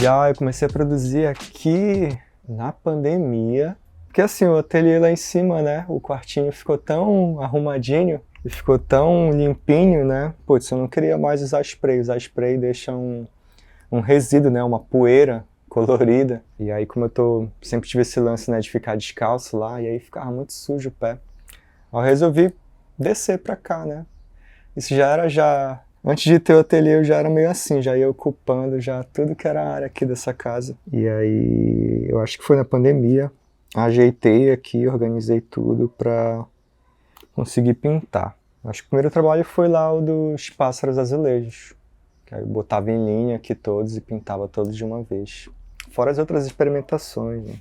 Já eu comecei a produzir aqui na pandemia, porque assim, o ateliê lá em cima, né, o quartinho ficou tão arrumadinho e ficou tão limpinho, né, putz, eu não queria mais usar spray deixa um resíduo, né, uma poeira colorida, e aí como sempre tive esse lance, né, de ficar descalço lá, e aí ficava muito sujo o pé, aí eu resolvi descer pra cá, né, isso antes de ter o ateliê eu já era meio assim, já ia ocupando já tudo que era a área aqui dessa casa. E aí eu acho que foi na pandemia, ajeitei aqui, organizei tudo para conseguir pintar. Acho que o primeiro trabalho foi lá o dos pássaros azulejos, que aí eu botava em linha aqui todos e pintava todos de uma vez. Fora as outras experimentações, né?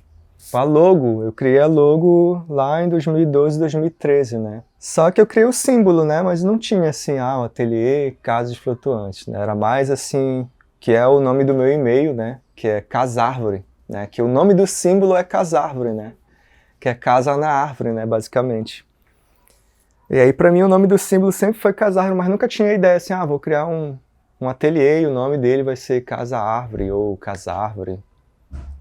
A logo, eu criei a logo lá em 2012, 2013, né? Só que eu criei o símbolo, né? Mas não tinha assim, o ateliê Casas Flutuantes, né? Era mais assim, que é o nome do meu e-mail, né? Que é Casárvore, né? Que o nome do símbolo é Casárvore, né? Que é casa na árvore, né? Basicamente. E aí pra mim o nome do símbolo sempre foi Casárvore, mas nunca tinha a ideia assim, vou criar um ateliê e o nome dele vai ser Casa Árvore ou Casárvore.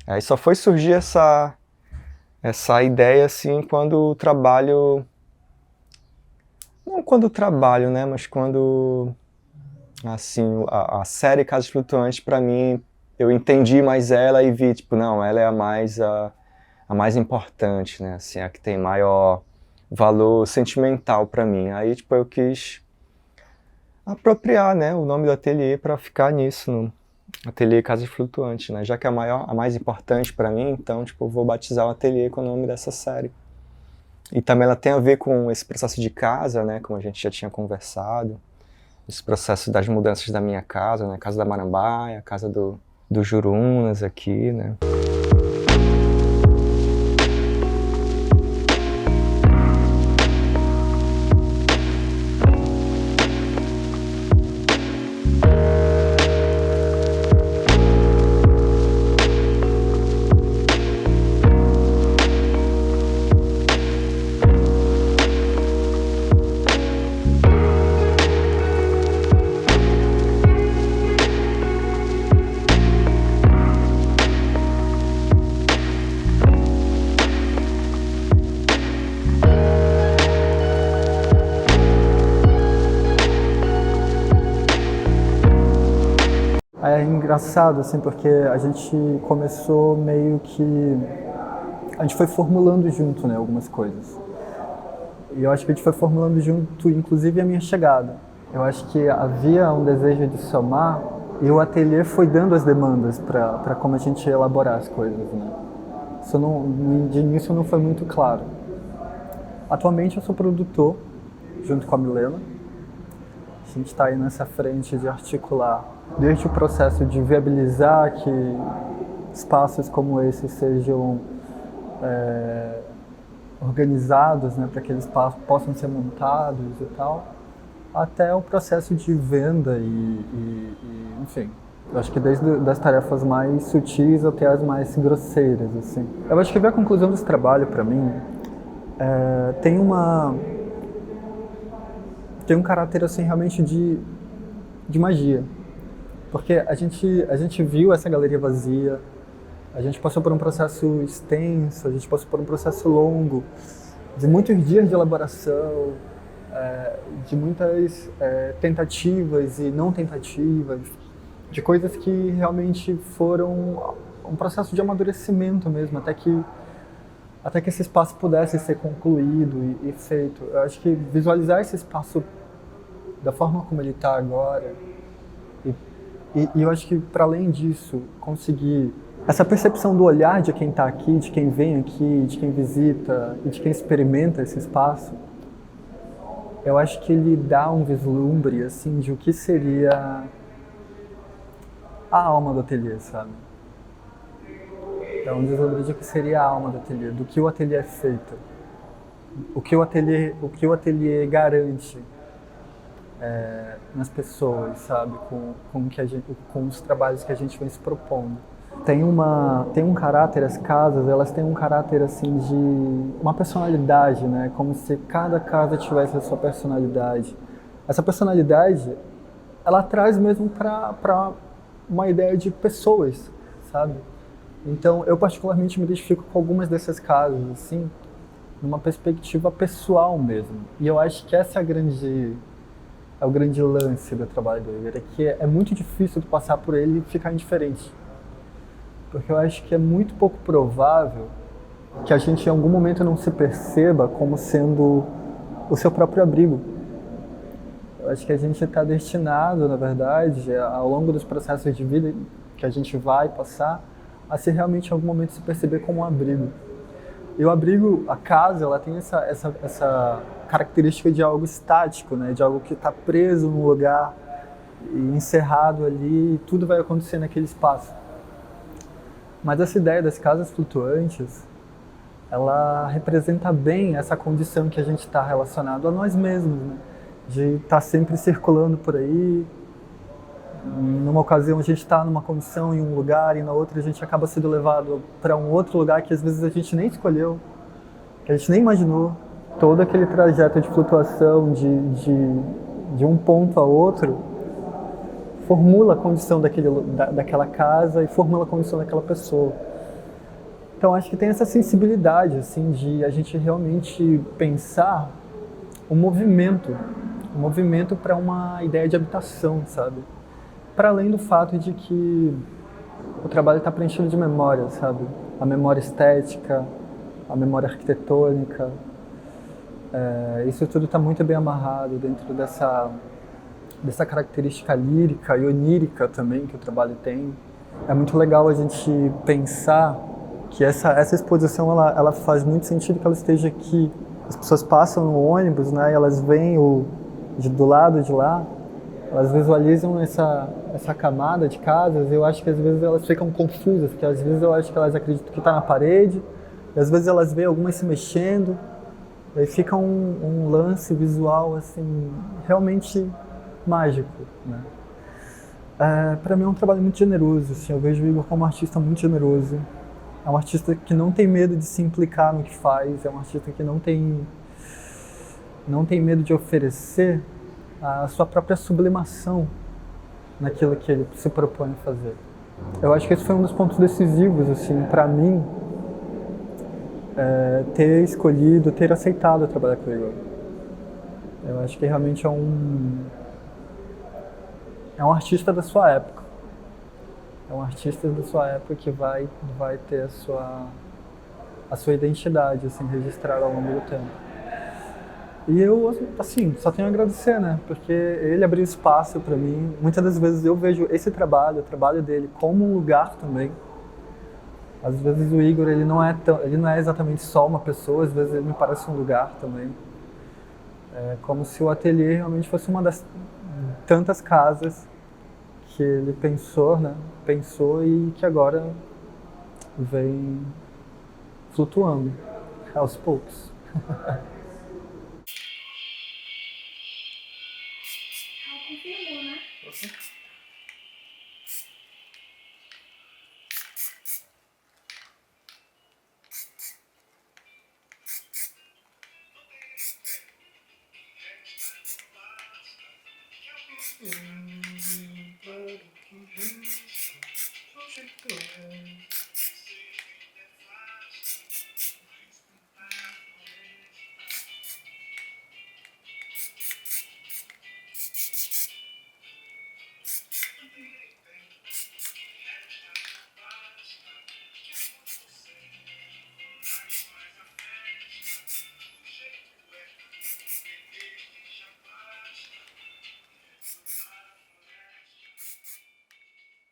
Aí só foi surgir essa ideia assim quando o trabalho, não quando o trabalho, né, mas quando assim a série Casas Flutuantes para mim eu entendi mais ela e vi tipo não, ela é a mais importante, né, assim a que tem maior valor sentimental para mim. Aí tipo eu quis apropriar, né, o nome do ateliê para ficar nisso, no Ateliê Casas Flutuantes, né? Já que é a mais importante para mim, então tipo, eu vou batizar o ateliê com o nome dessa série. E também ela tem a ver com esse processo de casa, né? Como a gente já tinha conversado. Esse processo das mudanças da minha casa, né? A casa da Marambaia, a casa do Jurunas aqui, né? É engraçado, assim, porque a gente começou meio que... A gente foi formulando junto, né, algumas coisas. E eu acho que a gente foi formulando junto, inclusive, a minha chegada. Eu acho que havia um desejo de somar e o ateliê foi dando as demandas para como a gente ia elaborar as coisas, né. Isso de início não foi muito claro. Atualmente eu sou produtor, junto com a Milena. A gente está aí nessa frente de articular desde o processo de viabilizar que espaços como esse sejam organizados, né, para que eles possam ser montados e tal, até o processo de venda enfim. Eu acho que desde das tarefas mais sutis até as mais grosseiras, assim. Eu acho que a conclusão desse trabalho, para mim, tem um caráter assim realmente de magia, porque a gente viu essa galeria vazia, a gente passou por um processo extenso, a gente passou por um processo longo, de muitos dias de elaboração, de muitas tentativas e não tentativas, de coisas que realmente foram um processo de amadurecimento mesmo, até que esse espaço pudesse ser concluído e feito. Eu acho que visualizar esse espaço da forma como ele está agora, e eu acho que, para além disso, conseguir essa percepção do olhar de quem está aqui, de quem vem aqui, de quem visita e de quem experimenta esse espaço, eu acho que ele dá um vislumbre assim, de o que seria a alma do ateliê, sabe? Dá um vislumbre de o que seria a alma do ateliê, do que o ateliê é feito, o que o ateliê garante nas pessoas, sabe, com os trabalhos que a gente vem se propondo. Tem um caráter, as casas, elas têm um caráter assim de uma personalidade, né, como se cada casa tivesse a sua personalidade. Essa personalidade, ela traz mesmo para uma ideia de pessoas, sabe? Então, eu particularmente me identifico com algumas desses casos, assim, numa perspectiva pessoal mesmo. E eu acho que essa é o grande lance do trabalho do Igor, é que é muito difícil de passar por ele e ficar indiferente. Porque eu acho que é muito pouco provável que a gente em algum momento não se perceba como sendo o seu próprio abrigo. Eu acho que a gente está destinado, na verdade, ao longo dos processos de vida que a gente vai passar, a se realmente em algum momento se perceber como um abrigo. E o abrigo, a casa, ela tem essa característica de algo estático, né? De algo que está preso num lugar e encerrado ali, e tudo vai acontecer naquele espaço. Mas essa ideia das casas flutuantes, ela representa bem essa condição que a gente está relacionado a nós mesmos, né? De estar sempre circulando por aí. Numa ocasião a gente está numa condição em um lugar e na outra a gente acaba sendo levado para um outro lugar que às vezes a gente nem escolheu, que a gente nem imaginou. Todo aquele trajeto de flutuação de um ponto a outro formula a condição daquela casa e formula a condição daquela pessoa. Então acho que tem essa sensibilidade assim, de a gente realmente pensar um movimento para uma ideia de habitação, sabe? Para além do fato de que o trabalho está preenchido de memória, sabe? A memória estética, a memória arquitetônica, isso tudo está muito bem amarrado dentro dessa característica lírica e onírica também que o trabalho tem. É muito legal a gente pensar que essa exposição ela faz muito sentido que ela esteja aqui. As pessoas passam no ônibus, né, e elas veem do lado de lá, elas visualizam essa camada de casas, e eu acho que às vezes elas ficam confusas, porque às vezes eu acho que elas acreditam que está na parede, e às vezes elas veem algumas se mexendo, e aí fica um lance visual assim, realmente mágico, né? Para mim é um trabalho muito generoso, assim, eu vejo o Igor como um artista muito generoso. É um artista que não tem medo de se implicar no que faz, é um artista que não tem medo de oferecer a sua própria sublimação naquilo que ele se propõe a fazer. Eu acho que esse foi um dos pontos decisivos, assim, para mim, ter escolhido, ter aceitado trabalhar com o Igor. Eu acho que realmente é um artista da sua época. É um artista da sua época que vai ter a sua identidade, assim, registrada ao longo do tempo. E eu, assim, só tenho a agradecer, né? Porque ele abriu espaço para mim. Muitas das vezes eu vejo esse trabalho, o trabalho dele, como um lugar também. Às vezes o Igor, ele não é exatamente só uma pessoa, às vezes ele me parece um lugar também. É como se o ateliê realmente fosse uma das tantas casas que ele pensou, né? Pensou e que agora vem flutuando aos poucos. Confirmou, né?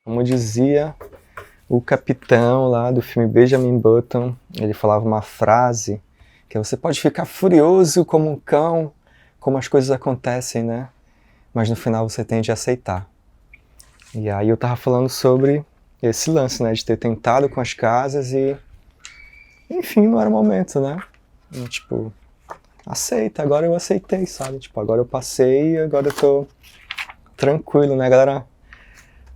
Como dizia o capitão lá do filme Benjamin Button, ele falava uma frase que é: você pode ficar furioso como um cão, como as coisas acontecem, né? Mas no final você tende a aceitar. E aí eu tava falando sobre esse lance, né? De ter tentado com as casas e... enfim, não era o momento, né? E, tipo, aceita, agora eu aceitei, sabe? Tipo, agora eu passei e agora eu tô tranquilo, né, galera?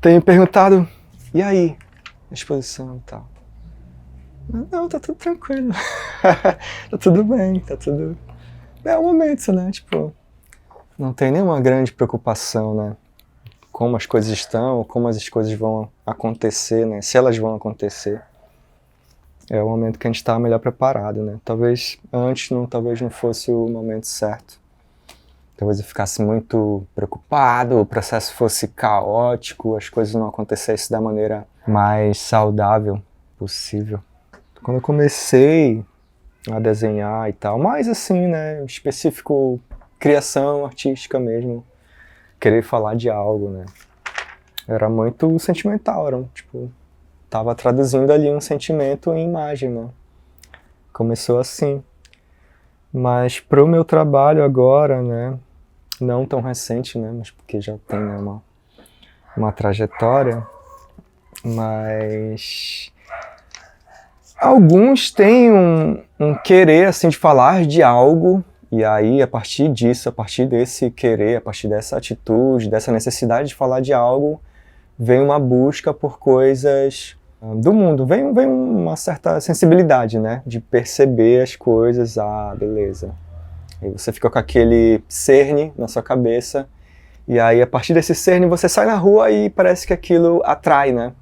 Tem me perguntado, e aí, a exposição e tal? Não, tá tudo tranquilo. Tá tudo bem, tá tudo... É o momento, né? Tipo, não tem nenhuma grande preocupação, né? como as coisas estão, como as coisas vão acontecer, né? Se elas vão acontecer. É o momento que a gente está melhor preparado, né? Talvez antes talvez não fosse o momento certo. Talvez eu ficasse muito preocupado, o processo fosse caótico, as coisas não acontecessem da maneira mais saudável possível. Quando eu comecei a desenhar e tal, mais assim, né, específico, criação artística mesmo, querer falar de algo, né, era muito sentimental, tava traduzindo ali um sentimento em imagem, né, começou assim. Mas pro meu trabalho agora, né, não tão recente, né, mas porque já tem, né, uma trajetória, mas alguns têm um querer assim de falar de algo, e aí a partir disso, a partir desse querer, a partir dessa atitude, dessa necessidade de falar de algo, vem uma busca por coisas do mundo, vem uma certa sensibilidade, né, de perceber as coisas, beleza. Aí você fica com aquele cerne na sua cabeça, e aí a partir desse cerne você sai na rua e parece que aquilo atrai, né?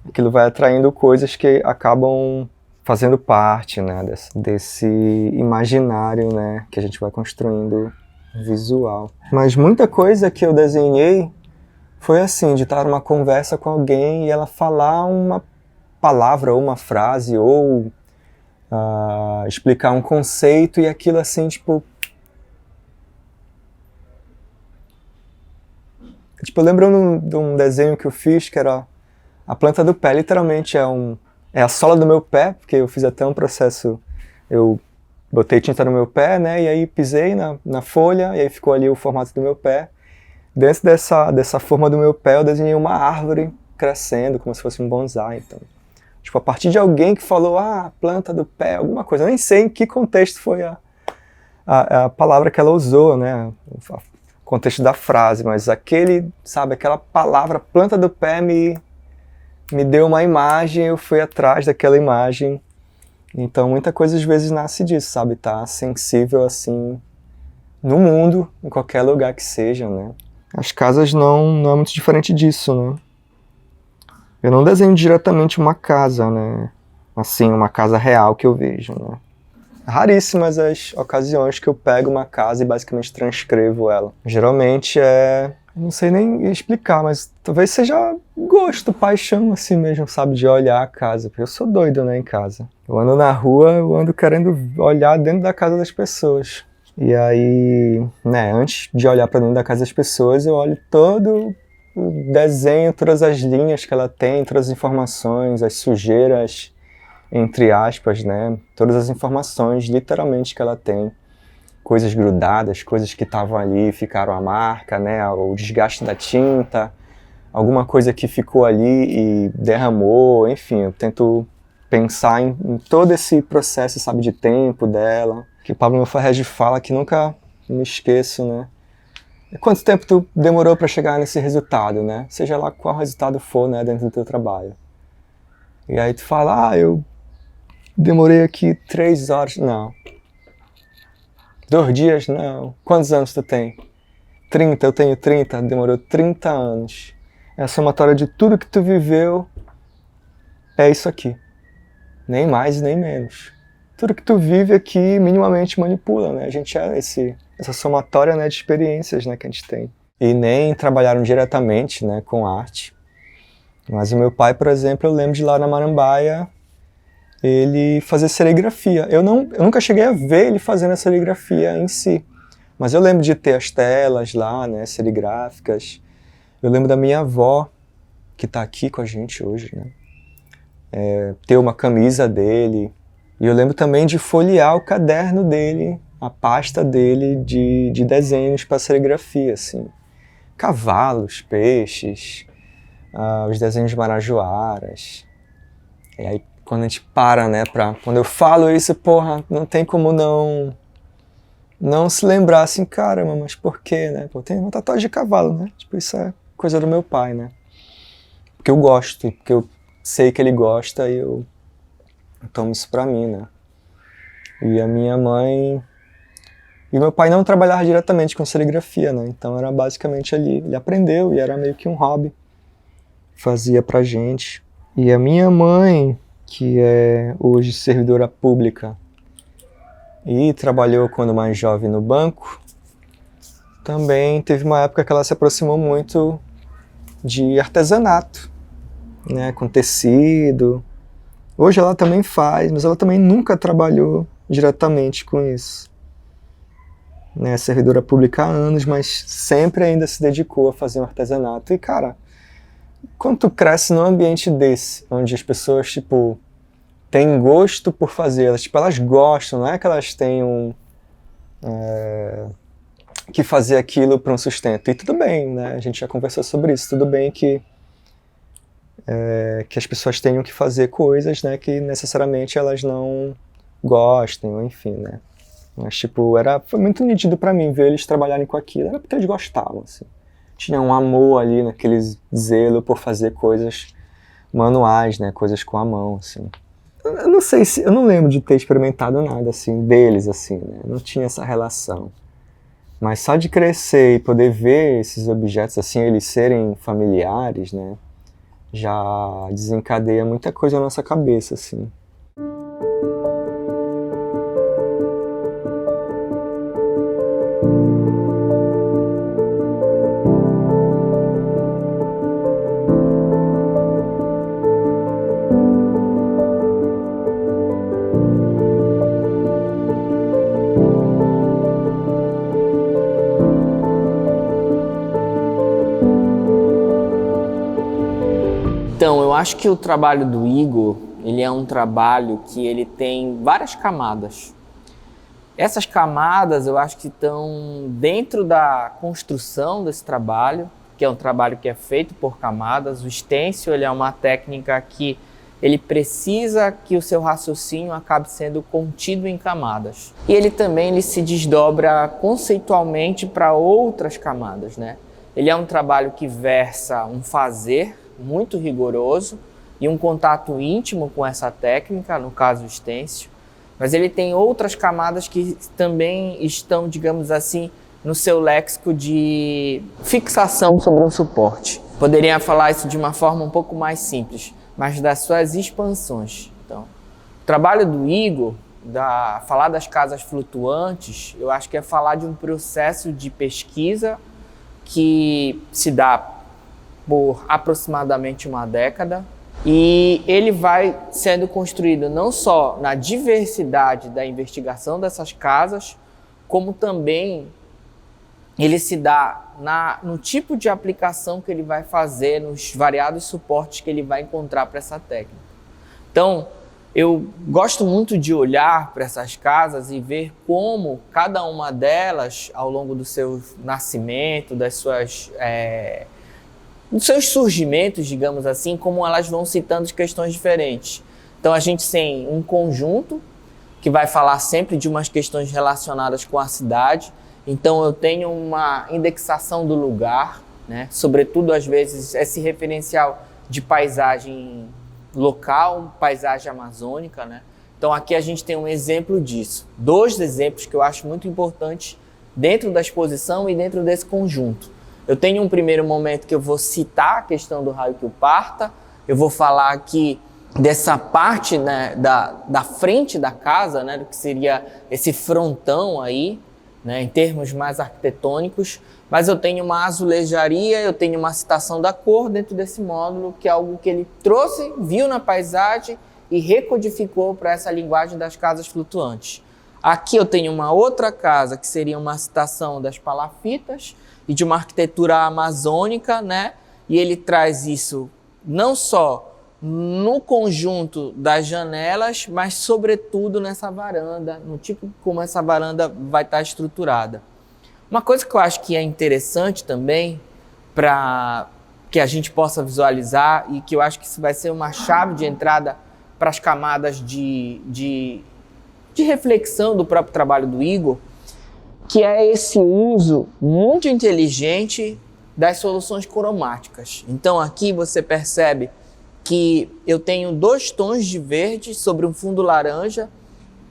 Aquilo vai atraindo coisas que acabam fazendo parte, né, desse imaginário, né, que a gente vai construindo visual. Mas muita coisa que eu desenhei foi assim, de estar numa conversa com alguém e ela falar uma palavra ou uma frase ou explicar um conceito e aquilo assim, tipo, eu lembro de um desenho que eu fiz que era a planta do pé, literalmente é a sola do meu pé, porque eu fiz até um processo, eu botei tinta no meu pé, né, e aí pisei na folha, e aí ficou ali o formato do meu pé. Dentro dessa forma do meu pé, eu desenhei uma árvore crescendo, como se fosse um bonsai. Então, a partir de alguém que falou, planta do pé, alguma coisa, eu nem sei em que contexto foi a palavra que ela usou, né, o contexto da frase, mas aquela palavra, planta do pé, me deu uma imagem, eu fui atrás daquela imagem. Então muita coisa às vezes nasce disso, sabe? Tá sensível assim no mundo, em qualquer lugar que seja, né? As casas não é muito diferente disso, né? Eu não desenho diretamente uma casa, né? Assim, uma casa real que eu vejo, né? Raríssimas as ocasiões que eu pego uma casa e basicamente transcrevo ela. Geralmente não sei nem explicar, mas talvez seja gosto, paixão assim mesmo, sabe? De olhar a casa, porque eu sou doido, né, em casa. Eu ando na rua, eu ando querendo olhar dentro da casa das pessoas. E aí, né, antes de olhar para dentro da casa das pessoas, eu olho todo o desenho, todas as linhas que ela tem, todas as informações, as sujeiras, entre aspas, né? Todas as informações, literalmente, que ela tem. Coisas grudadas, coisas que estavam ali, ficaram a marca, né? O desgaste da tinta, alguma coisa que ficou ali e derramou, enfim, eu tento pensar em todo esse processo, sabe, de tempo dela, que o Pablo Mofarrege fala que nunca me esqueço, né? Quanto tempo tu demorou para chegar nesse resultado, né? Seja lá qual resultado for, né, dentro do teu trabalho. E aí tu fala, eu demorei aqui 3 horas. Não. 2 dias? Não. Quantos anos tu tem? 30, eu tenho 30. Demorou 30 anos. É a somatória de tudo que tu viveu é isso aqui. Nem mais, nem menos. Tudo que tu vive aqui minimamente manipula, né? A gente é essa somatória, né, de experiências, né, que a gente tem. E nem trabalharam diretamente, né, com arte. Mas o meu pai, por exemplo, eu lembro de lá na Marambaia, ele fazer serigrafia. Eu nunca cheguei a ver ele fazendo a serigrafia em si. Mas eu lembro de ter as telas lá, né, serigráficas. Eu lembro da minha avó, que está aqui com a gente hoje, né? Ter uma camisa dele. E eu lembro também de folhear o caderno dele, a pasta dele de desenhos para serigrafia, assim. Cavalos, peixes, os desenhos de marajoaras. E aí, quando a gente para, né, quando eu falo isso, porra, não tem como não se lembrar assim, caramba, mas por quê, né? Pô, tem uma tatuagem de cavalo, né? Tipo, isso é coisa do meu pai, né? Porque eu gosto, porque eu sei que ele gosta e eu tomo isso pra mim, né? E a minha mãe E meu pai não trabalhava diretamente com serigrafia, né? Então era basicamente ali. Ele aprendeu e era meio que um hobby. Fazia pra gente. E a minha mãe, que é hoje servidora pública e trabalhou quando mais jovem no banco, também teve uma época que ela se aproximou muito de artesanato, né? Com tecido. Hoje ela também faz, mas ela também nunca trabalhou diretamente com isso. Né, servidora pública há anos, mas sempre ainda se dedicou a fazer um artesanato. E, cara, quando tu cresce num ambiente desse, onde as pessoas, tipo, têm gosto por fazer, elas gostam, não é que elas tenham que fazer aquilo para um sustento. E tudo bem, né? A gente já conversou sobre isso. Tudo bem que as pessoas tenham que fazer coisas, né, que necessariamente elas não gostem, ou enfim, né? Mas, tipo, foi muito nítido pra mim ver eles trabalharem com aquilo. Era porque eles gostavam, assim. Tinha um amor ali, naquele zelo por fazer coisas manuais, né? Coisas com a mão, assim. Eu não sei eu não lembro de ter experimentado nada, assim, deles, assim, né? Não tinha essa relação. Mas só de crescer e poder ver esses objetos, assim, eles serem familiares, né? Já desencadeia muita coisa na nossa cabeça, assim. Então, eu acho que o trabalho do Igor, ele é um trabalho que ele tem várias camadas. Essas camadas eu acho que estão dentro da construção desse trabalho, que é um trabalho que é feito por camadas. O stencil, ele é uma técnica que ele precisa que o seu raciocínio acabe sendo contido em camadas. E ele também se desdobra conceitualmente para outras camadas, né? Ele é um trabalho que versa um fazer muito rigoroso e um contato íntimo com essa técnica, no caso o stencil, mas ele tem outras camadas que também estão, digamos assim, no seu léxico de fixação sobre um suporte. Poderia falar isso de uma forma um pouco mais simples, mas das suas expansões. Então, o trabalho do Igor, falar das casas flutuantes, eu acho que é falar de um processo de pesquisa que se dá por aproximadamente uma década, e ele vai sendo construído não só na diversidade da investigação dessas casas, como também ele se dá no tipo de aplicação que ele vai fazer, nos variados suportes que ele vai encontrar para essa técnica. Então, eu gosto muito de olhar para essas casas e ver como cada uma delas, ao longo do seu nascimento, dos seus surgimentos, digamos assim, como elas vão citando questões diferentes. Então a gente tem um conjunto que vai falar sempre de umas questões relacionadas com a cidade. Então eu tenho uma indexação do lugar, né? Sobretudo às vezes esse referencial de paisagem local, paisagem amazônica, né? Então aqui a gente tem um exemplo disso. 2 exemplos que eu acho muito importantes dentro da exposição e dentro desse conjunto. Eu tenho um primeiro momento que eu vou citar a questão do raio que o parta, eu vou falar aqui dessa parte, né, da frente da casa, né, do que seria esse frontão aí, né, em termos mais arquitetônicos, mas eu tenho uma azulejaria, eu tenho uma citação da cor dentro desse módulo, que é algo que ele trouxe, viu na paisagem e recodificou para essa linguagem das casas flutuantes. Aqui eu tenho uma outra casa que seria uma citação das palafitas e de uma arquitetura amazônica, né? E ele traz isso não só no conjunto das janelas, mas sobretudo nessa varanda, no tipo como essa varanda vai estar estruturada. Uma coisa que eu acho que é interessante também, para que a gente possa visualizar, e que eu acho que isso vai ser uma chave de entrada para as camadas de reflexão do próprio trabalho do Igor, que é esse uso muito inteligente das soluções cromáticas. Então aqui você percebe que eu tenho 2 tons de verde sobre um fundo laranja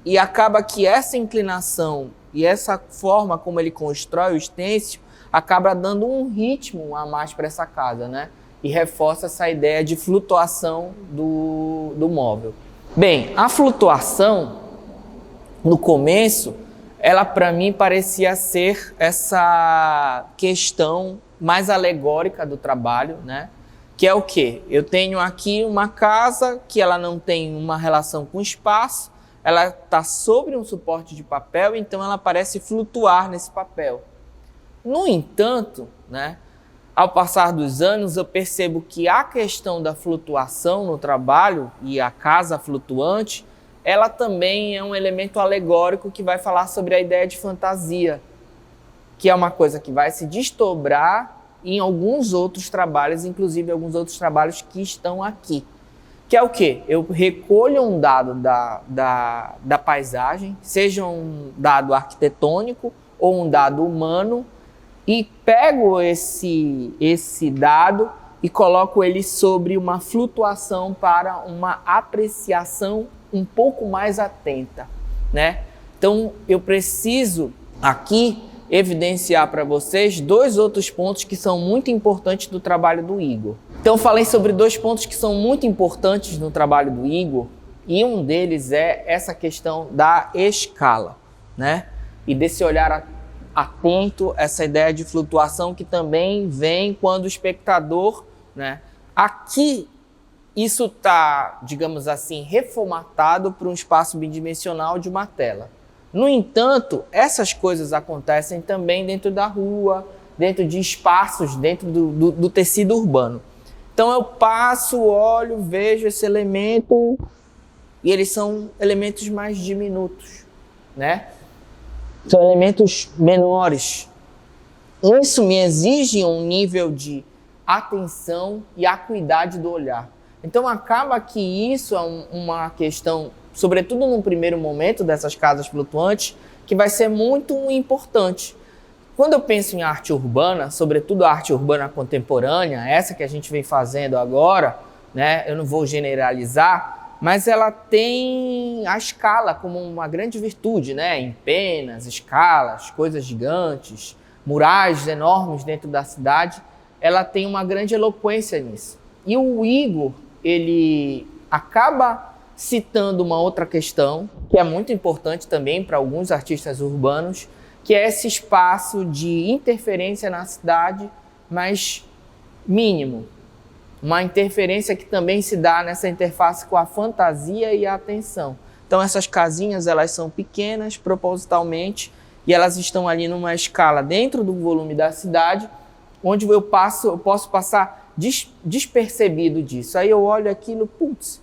e acaba que essa inclinação e essa forma como ele constrói o stencil acaba dando um ritmo a mais para essa casa, né? E reforça essa ideia de flutuação do móvel. Bem, a flutuação, no começo, ela para mim parecia ser essa questão mais alegórica do trabalho, né? Que é o quê? Eu tenho aqui uma casa que ela não tem uma relação com espaço, ela está sobre um suporte de papel, então ela parece flutuar nesse papel. No entanto, né, ao passar dos anos, eu percebo que a questão da flutuação no trabalho e a casa flutuante, ela também é um elemento alegórico que vai falar sobre a ideia de fantasia, que é uma coisa que vai se desdobrar em alguns outros trabalhos, inclusive alguns outros trabalhos que estão aqui. Que é o quê? Eu recolho um dado da paisagem, seja um dado arquitetônico ou um dado humano, e pego esse dado e coloco ele sobre uma flutuação para uma apreciação um pouco mais atenta, né? Então, eu preciso aqui evidenciar para vocês 2 outros pontos que são muito importantes do trabalho do Igor. Então, falei sobre 2 pontos que são muito importantes no trabalho do Igor, e um deles é essa questão da escala, né? E desse olhar atento, essa ideia de flutuação que também vem quando o espectador, né? Aqui, isso está, digamos assim, reformatado para um espaço bidimensional de uma tela. No entanto, essas coisas acontecem também dentro da rua, dentro de espaços, dentro do tecido urbano. Então eu passo, olho, vejo esse elemento e eles são elementos mais diminutos, né? São elementos menores. Isso me exige um nível de atenção e acuidade do olhar. Então acaba que isso é uma questão, sobretudo num primeiro momento dessas casas flutuantes, que vai ser muito importante. Quando eu penso em arte urbana, sobretudo a arte urbana contemporânea, essa que a gente vem fazendo agora, né, eu não vou generalizar, mas ela tem a escala como uma grande virtude, né? Em penas, escalas, coisas gigantes, murais enormes dentro da cidade, ela tem uma grande eloquência nisso. E o Igor, ele acaba citando uma outra questão, que é muito importante também para alguns artistas urbanos, que é esse espaço de interferência na cidade, mas mínimo. Uma interferência que também se dá nessa interface com a fantasia e a atenção. Então essas casinhas, elas são pequenas propositalmente e elas estão ali numa escala dentro do volume da cidade, onde eu posso passar despercebido disso. Aí eu olho aquilo, putz,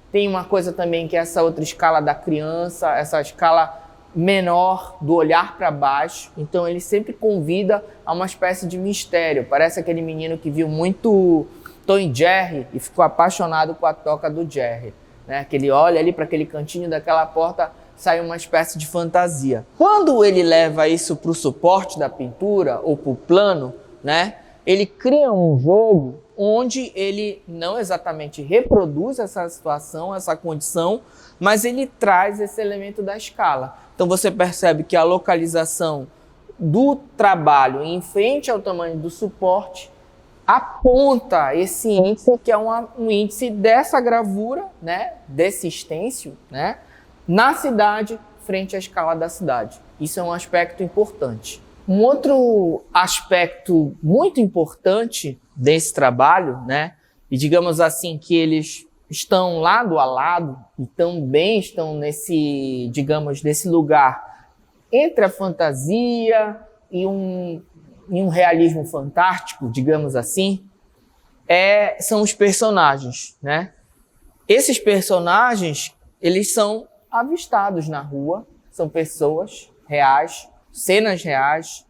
tem uma coisa também que é essa outra escala da criança, essa escala menor do olhar para baixo. Então ele sempre convida a uma espécie de mistério. Parece aquele menino que viu muito Tom e Jerry e ficou apaixonado com a toca do Jerry, né? Que ele olha ali para aquele cantinho daquela porta, sai uma espécie de fantasia. Quando ele leva isso para o suporte da pintura ou para o plano, né? Ele cria um jogo onde ele não exatamente reproduz essa situação, essa condição, mas ele traz esse elemento da escala. Então você percebe que a localização do trabalho em frente ao tamanho do suporte aponta esse índice, que é um índice dessa gravura, né, desse stencil, né, na cidade, frente à escala da cidade. Isso é um aspecto importante. Um outro aspecto muito importante desse trabalho, né, e digamos assim que eles estão lado a lado e também estão nesse, digamos, nesse lugar entre a fantasia e um realismo fantástico, digamos assim, são os personagens, né? Esses personagens, eles são avistados na rua, são pessoas reais, cenas reais,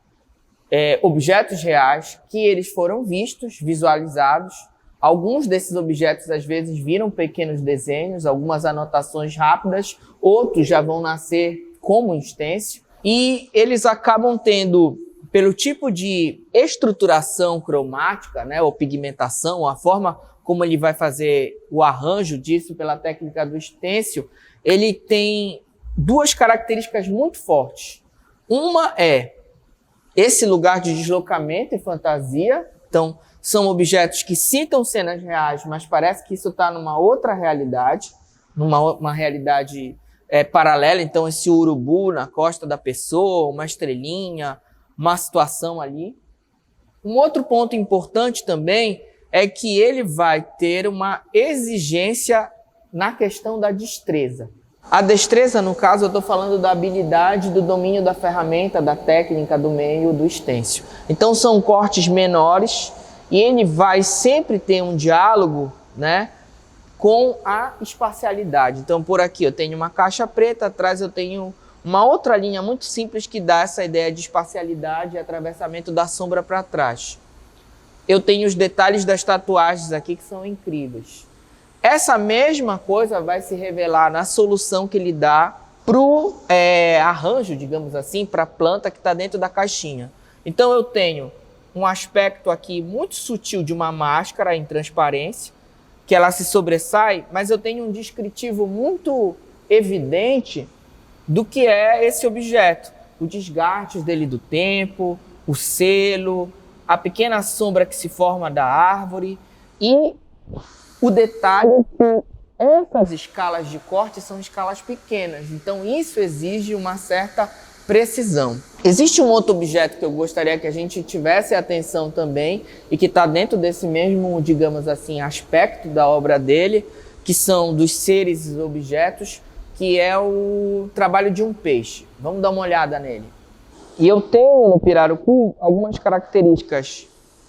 objetos reais que eles foram vistos, visualizados. Alguns desses objetos, às vezes, viram pequenos desenhos, algumas anotações rápidas, outros já vão nascer como stencil, e eles acabam tendo, pelo tipo de estruturação cromática, né, ou pigmentação, a forma como ele vai fazer o arranjo disso pela técnica do stencil, ele tem duas características muito fortes. Uma é esse lugar de deslocamento e fantasia. Então, são objetos que citam cenas reais, mas parece que isso está numa outra realidade, uma realidade paralela. Então, esse urubu na costa da pessoa, uma estrelinha, uma situação ali. Um outro ponto importante também é que ele vai ter uma exigência na questão da destreza. A destreza, no caso, eu estou falando da habilidade, do domínio da ferramenta, da técnica, do meio, do stencil. Então, são cortes menores e ele vai sempre ter um diálogo, né, com a espacialidade. Então, por aqui eu tenho uma caixa preta, atrás eu tenho uma outra linha muito simples que dá essa ideia de espacialidade e atravessamento da sombra para trás. Eu tenho os detalhes das tatuagens aqui que são incríveis. Essa mesma coisa vai se revelar na solução que ele dá para o arranjo, digamos assim, para a planta que está dentro da caixinha. Então eu tenho um aspecto aqui muito sutil de uma máscara em transparência, que ela se sobressai, mas eu tenho um descritivo muito evidente do que é esse objeto. O desgaste dele do tempo, o selo, a pequena sombra que se forma da árvore e o detalhe que essas escalas de corte são escalas pequenas, então isso exige uma certa precisão. Existe um outro objeto que eu gostaria que a gente tivesse atenção também e que está dentro desse mesmo, digamos assim, aspecto da obra dele, que são dos seres e objetos, que é o trabalho de um peixe. Vamos dar uma olhada nele. E eu tenho no pirarucu algumas características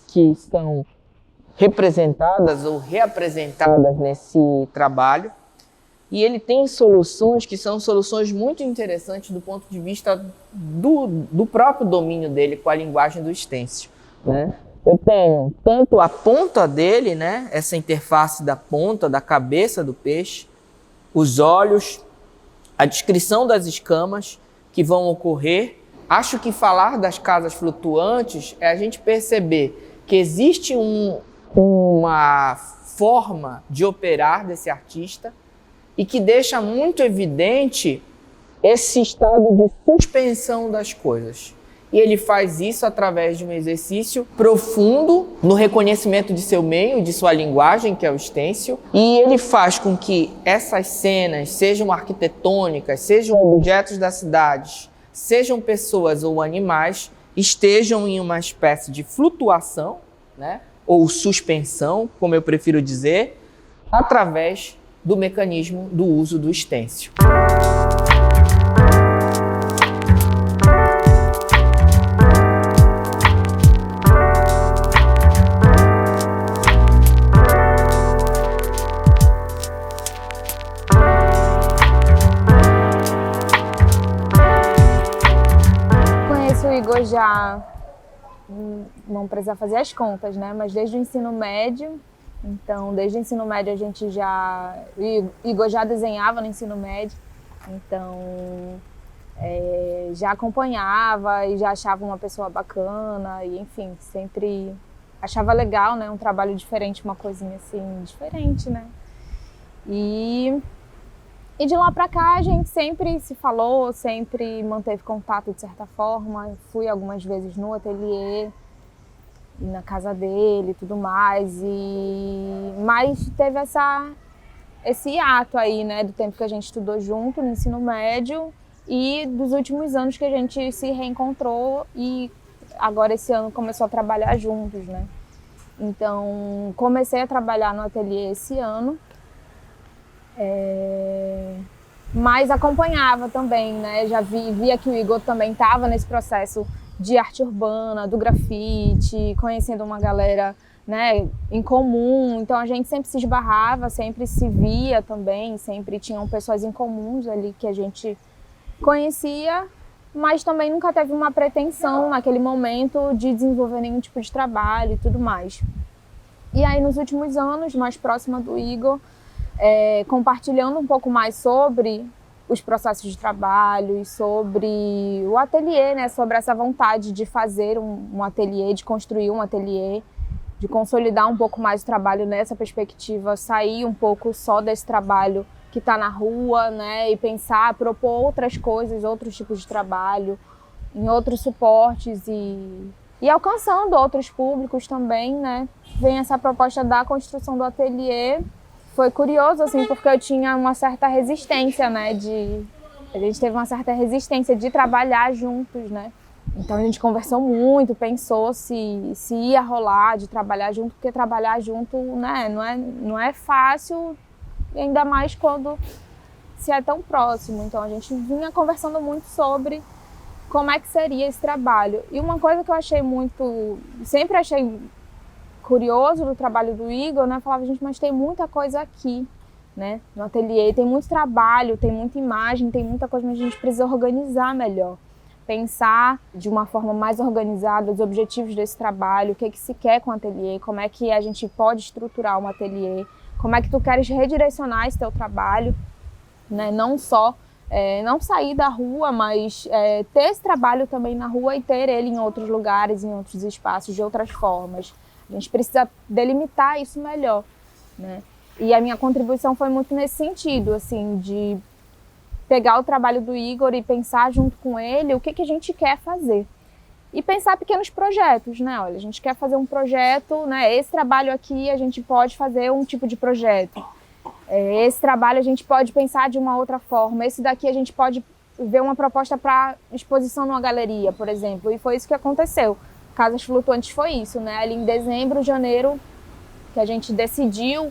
que são representadas ou reapresentadas nesse trabalho. E ele tem soluções que são soluções muito interessantes do ponto de vista do próprio domínio dele com a linguagem do stencil, né? Eu tenho tanto a ponta dele, né? Essa interface da ponta, da cabeça do peixe, os olhos, a descrição das escamas que vão ocorrer. Acho que falar das casas flutuantes é a gente perceber que existe uma forma de operar desse artista e que deixa muito evidente esse estado de suspensão das coisas. E ele faz isso através de um exercício profundo no reconhecimento de seu meio, de sua linguagem, que é o stencil, e ele faz com que essas cenas, sejam arquitetônicas, sejam objetos da cidade, sejam pessoas ou animais, estejam em uma espécie de flutuação, né, ou suspensão, como eu prefiro dizer, através do mecanismo do uso do stencil. Conheço o Igor já, não precisa fazer as contas, né? Mas desde o ensino médio. Então, desde o ensino médio a gente já... Igor já desenhava no ensino médio, então já acompanhava e já achava uma pessoa bacana e, enfim, sempre achava legal, né? Um trabalho diferente, uma coisinha assim, diferente, né? E de lá pra cá a gente sempre se falou, sempre manteve contato de certa forma. Fui algumas vezes no ateliê, na casa dele e tudo mais, mas teve esse hiato aí, né, do tempo que a gente estudou junto no ensino médio e dos últimos anos que a gente se reencontrou e agora esse ano começou a trabalhar juntos, né. Então, comecei a trabalhar no ateliê esse ano, mas acompanhava também, né, já via que o Igor também estava nesse processo de arte urbana, do grafite, conhecendo uma galera, né, em comum. Então a gente sempre se esbarrava, sempre se via também, sempre tinham pessoas em comuns ali que a gente conhecia, mas também nunca teve uma pretensão naquele momento de desenvolver nenhum tipo de trabalho e tudo mais. E aí nos últimos anos, mais próxima do Igor, compartilhando um pouco mais sobre os processos de trabalho e sobre o ateliê, né? Sobre essa vontade de fazer um ateliê, de construir um ateliê, de consolidar um pouco mais o trabalho nessa perspectiva, sair um pouco só desse trabalho que está na rua, né? E pensar, propor outras coisas, outros tipos de trabalho, em outros suportes e alcançando outros públicos também, né? Vem essa proposta da construção do ateliê. Foi curioso, assim, porque eu tinha uma certa resistência, né? A gente teve uma certa resistência de trabalhar juntos, né? Então a gente conversou muito, pensou se ia rolar de trabalhar junto, porque trabalhar junto, né, não é fácil, ainda mais quando se é tão próximo. Então a gente vinha conversando muito sobre como é que seria esse trabalho. E uma coisa que eu achei sempre achei curioso do trabalho do Igor, né, eu falava, gente, mas tem muita coisa aqui, né, no ateliê, tem muito trabalho, tem muita imagem, tem muita coisa, mas a gente precisa organizar melhor. Pensar de uma forma mais organizada os objetivos desse trabalho, o que se quer com o ateliê, como é que a gente pode estruturar um ateliê, como é que tu queres redirecionar esse teu trabalho, né? Não só não sair da rua, mas ter esse trabalho também na rua e ter ele em outros lugares, em outros espaços, de outras formas. A gente precisa delimitar isso melhor, né? E a minha contribuição foi muito nesse sentido, assim, de pegar o trabalho do Igor e pensar junto com ele o que a gente quer fazer. E pensar pequenos projetos, né? Olha, a gente quer fazer um projeto, né? Esse trabalho aqui a gente pode fazer um tipo de projeto. Esse trabalho a gente pode pensar de uma outra forma. Esse daqui a gente pode ver uma proposta para exposição numa galeria, por exemplo. E foi isso que aconteceu. Casas Flutuantes foi isso, né? Ali em dezembro, janeiro, que a gente decidiu,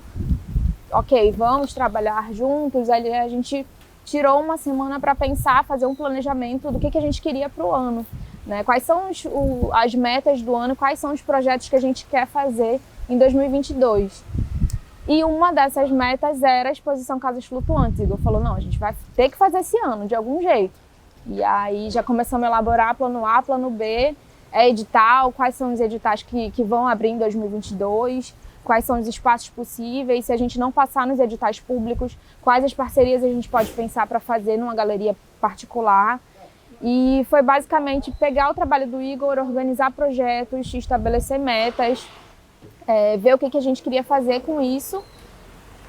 ok, vamos trabalhar juntos. Ali a gente tirou uma semana para pensar, fazer um planejamento do que a gente queria para o ano, né? Quais são as metas do ano, quais são os projetos que a gente quer fazer em 2022. E uma dessas metas era a exposição Casas Flutuantes. Igor falou, não, a gente vai ter que fazer esse ano, de algum jeito. E aí já começamos a elaborar plano A, plano B, edital, quais são os editais que vão abrir em 2022, quais são os espaços possíveis, se a gente não passar nos editais públicos, quais as parcerias a gente pode pensar para fazer numa galeria particular. E foi basicamente pegar o trabalho do Igor, organizar projetos, estabelecer metas, ver o que a gente queria fazer com isso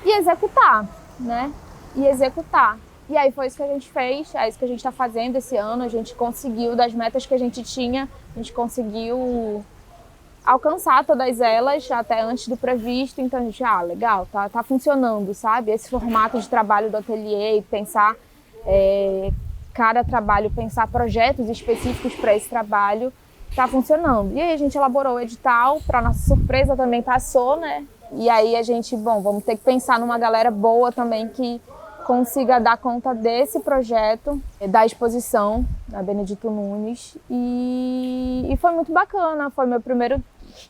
e executar, né? E executar. E aí foi isso que a gente fez, é isso que a gente está fazendo esse ano, a gente conseguiu, das metas que a gente tinha, a gente conseguiu alcançar todas elas até antes do previsto, então a gente, legal, tá funcionando, sabe? Esse formato de trabalho do ateliê, pensar cada trabalho, pensar projetos específicos para esse trabalho, tá funcionando. E aí a gente elaborou o edital, para nossa surpresa também passou, né? E aí a gente, vamos ter que pensar numa galera boa também que consiga dar conta desse projeto, da exposição na Benedito Nunes. E foi muito bacana, foi meu primeiro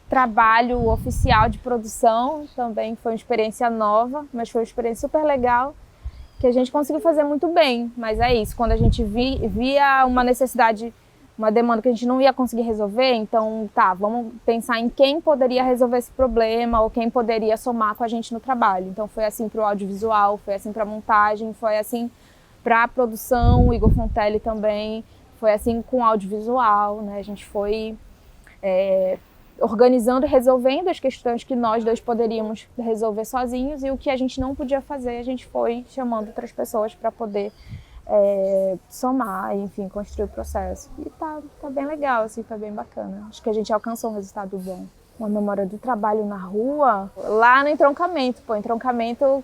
trabalho oficial de produção, também foi uma experiência nova, mas foi uma experiência super legal, que a gente conseguiu fazer muito bem. Mas é isso, quando a gente via uma necessidade, uma demanda que a gente não ia conseguir resolver, então vamos pensar em quem poderia resolver esse problema ou quem poderia somar com a gente no trabalho. Então foi assim para o audiovisual, foi assim para a montagem, foi assim para a produção, o Igor Fontelli também, foi assim com o audiovisual, né? A gente foi organizando e resolvendo as questões que nós dois poderíamos resolver sozinhos, e o que a gente não podia fazer, a gente foi chamando outras pessoas para poder somar, enfim, construir o processo. E tá bem legal, assim, foi bem bacana. Acho que a gente alcançou um resultado bom. Uma memória do trabalho na rua, lá no entroncamento, entroncamento,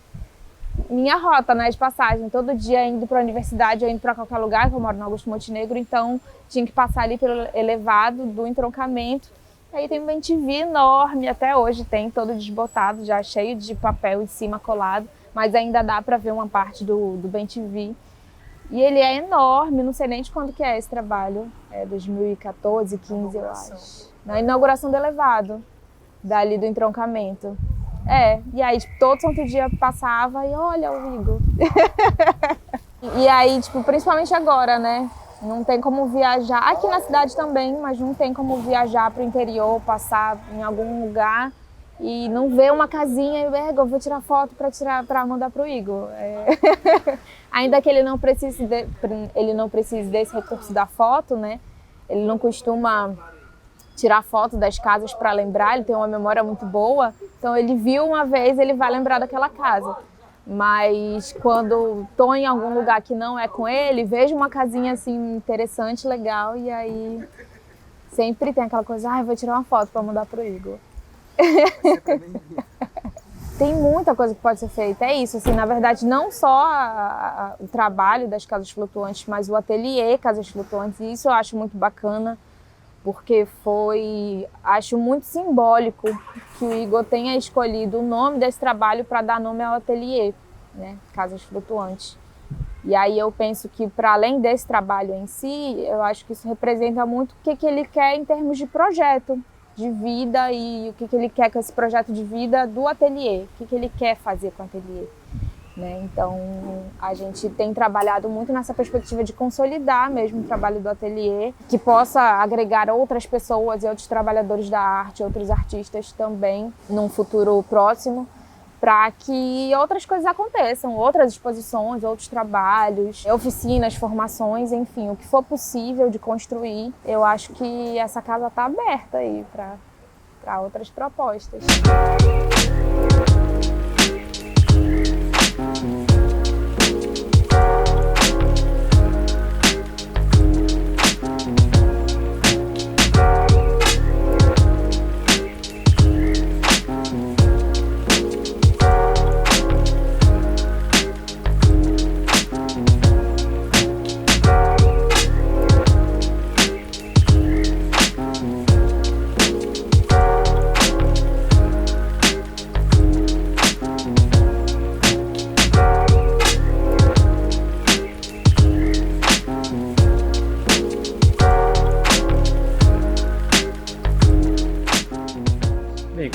minha rota, né, de passagem, todo dia indo para a universidade ou indo para qualquer lugar, que eu moro no Augusto Montenegro, então tinha que passar ali pelo elevado do entroncamento. Aí tem um bem-te-vi enorme, até hoje tem, todo desbotado, já cheio de papel em cima colado, mas ainda dá para ver uma parte do bem-te-vi. E ele é enorme, não sei nem de quando que é esse trabalho, 2014, 15, eu acho. Na inauguração do elevado, dali do entroncamento. E aí, todo santo dia passava e olha o Igor. E aí, principalmente agora, né? Não tem como viajar, aqui na cidade também, mas não tem como viajar para o interior, passar em algum lugar e não ver uma casinha e eu vou tirar foto para mandar para o Igor. Ainda que ele não precise desse recurso da foto, né? Ele não costuma tirar foto das casas para lembrar, ele tem uma memória muito boa, então ele viu uma vez, ele vai lembrar daquela casa. Mas quando tô em algum lugar que não é com ele, vejo uma casinha assim interessante, legal, e aí sempre tem aquela coisa, vou tirar uma foto para mandar pro Igor. Tem muita coisa que pode ser feita, é isso, assim, na verdade não só o trabalho das casas flutuantes, mas o ateliê Casas Flutuantes, e isso eu acho muito bacana, porque acho muito simbólico que o Igor tenha escolhido o nome desse trabalho para dar nome ao ateliê, né, Casas Flutuantes. E aí eu penso que, para além desse trabalho em si, eu acho que isso representa muito o que ele quer em termos de projeto de vida e o que ele quer com esse projeto de vida do ateliê, o que ele quer fazer com o ateliê. Né? Então, a gente tem trabalhado muito nessa perspectiva de consolidar mesmo o trabalho do ateliê, que possa agregar outras pessoas e outros trabalhadores da arte, outros artistas também, num futuro próximo, para que outras coisas aconteçam, outras exposições, outros trabalhos, oficinas, formações, enfim, o que for possível de construir. Eu acho que essa casa está aberta aí para outras propostas.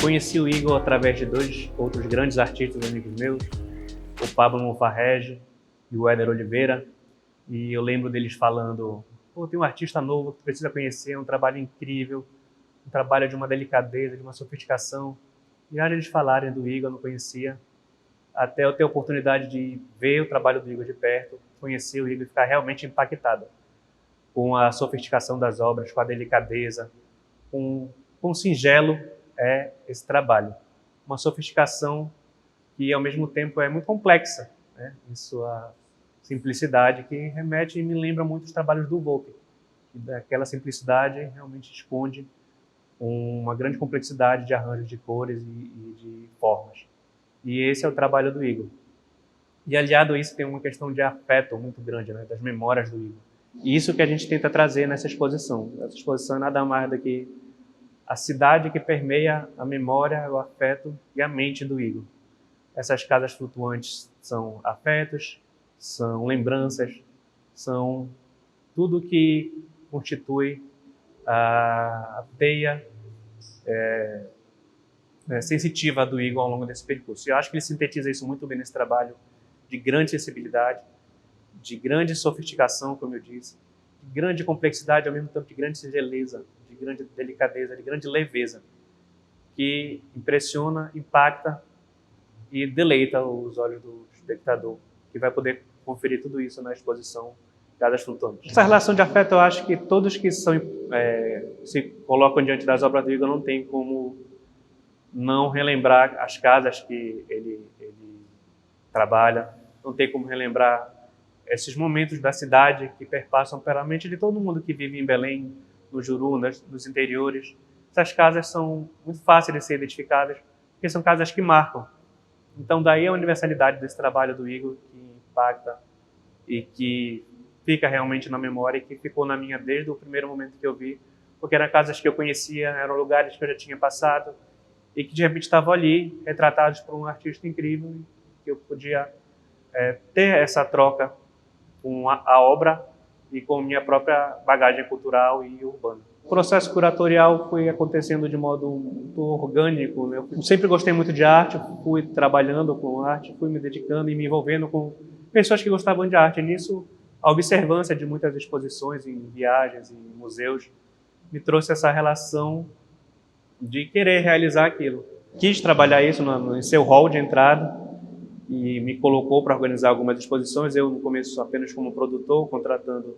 Conheci o Igor através de 2 outros grandes artistas amigos meus, o Pablo Monfarrege e o Éder Oliveira, e eu lembro deles falando, tem um artista novo que tu precisa conhecer, um trabalho incrível, um trabalho de uma delicadeza, de uma sofisticação. E antes de eles falarem do Igor, eu não conhecia, até eu ter a oportunidade de ver o trabalho do Igor de perto, conhecer o Igor e ficar realmente impactado com a sofisticação das obras, com a delicadeza, com o singelo é esse trabalho. Uma sofisticação que, ao mesmo tempo, é muito complexa, né, em sua simplicidade, que remete e me lembra muito os trabalhos do Volker. E daquela simplicidade realmente esconde uma grande complexidade de arranjos de cores e de formas. E esse é o trabalho do Igor. E, aliado a isso, tem uma questão de afeto muito grande, né, das memórias do Igor. E isso que a gente tenta trazer nessa exposição. Essa exposição é nada mais do que a cidade que permeia a memória, o afeto e a mente do Igor. Essas casas flutuantes são afetos, são lembranças, são tudo que constitui a teia sensitiva do Igor ao longo desse percurso. E eu acho que ele sintetiza isso muito bem nesse trabalho de grande sensibilidade, de grande sofisticação, como eu disse, de grande complexidade, ao mesmo tempo de grande singeleza, de grande delicadeza, de grande leveza, que impressiona, impacta e deleita os olhos do espectador, que vai poder conferir tudo isso na exposição Casas Flutuantes. Essa relação de afeto, eu acho que todos que se colocam diante das obras do Igor não tem como não relembrar as casas que ele trabalha, não tem como relembrar esses momentos da cidade que perpassam pela mente de todo mundo que vive em Belém, no Juru, nos interiores. Essas casas são muito fáceis de ser identificadas, porque são casas que marcam. Então, daí a universalidade desse trabalho do Igor, que impacta e que fica realmente na memória e que ficou na minha desde o primeiro momento que eu vi, porque eram casas que eu conhecia, eram lugares que eu já tinha passado e que de repente estavam ali, retratados por um artista incrível, que eu podia ter essa troca com a obra e com minha própria bagagem cultural e urbana. O processo curatorial foi acontecendo de modo muito orgânico, né? Eu sempre gostei muito de arte, fui trabalhando com arte, fui me dedicando e me envolvendo com pessoas que gostavam de arte. E nisso, a observância de muitas exposições em viagens, em museus, me trouxe essa relação de querer realizar aquilo. Quis trabalhar isso em seu hall de entrada, e me colocou para organizar algumas exposições, eu no começo apenas como produtor, contratando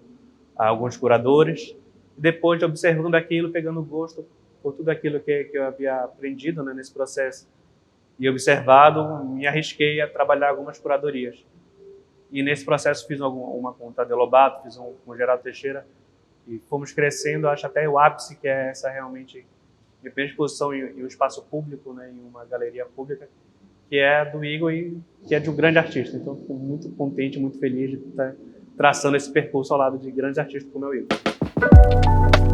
alguns curadores, depois de observando aquilo, pegando gosto por tudo aquilo que eu havia aprendido, né, nesse processo, E observado, me arrisquei a trabalhar algumas curadorias. E nesse processo fiz uma com o Tadeu Lobato, fiz um com o Geraldo Teixeira, e fomos crescendo, acho até o ápice, que é essa realmente minha primeira exposição em um espaço público, né, em uma galeria pública, que é do Igor e que é de um grande artista. Então, fico muito contente, muito feliz de estar traçando esse percurso ao lado de grandes artistas como é o Igor.